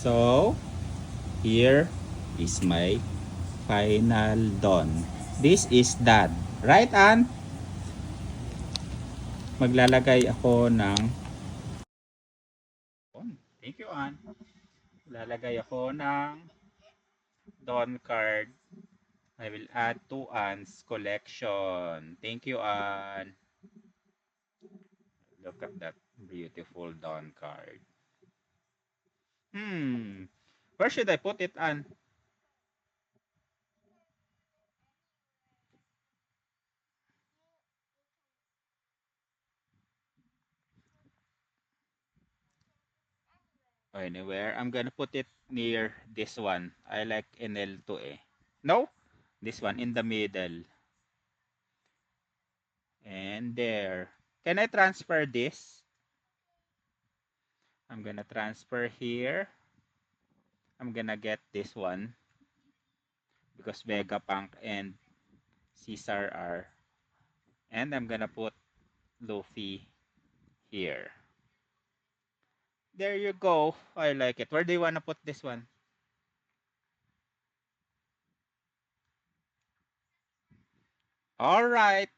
So, here is my final Don. This is dad. Right, Ann? Maglalagay ako ng... Thank you, Ann. Lalagay ako ng Don card. I will add to Ann's collection. Thank you, Ann. Look at that beautiful Don card. Where should I put it, Ann? Anywhere. I'm gonna put it near this one. I like NL2 eh. No? This one in the middle. And there. Can I transfer this? I'm gonna transfer here. I'm gonna get this one because Vegapunk and Caesar are. And I'm gonna put Luffy here. There you go. I like it. Where do you wanna put this one? All right.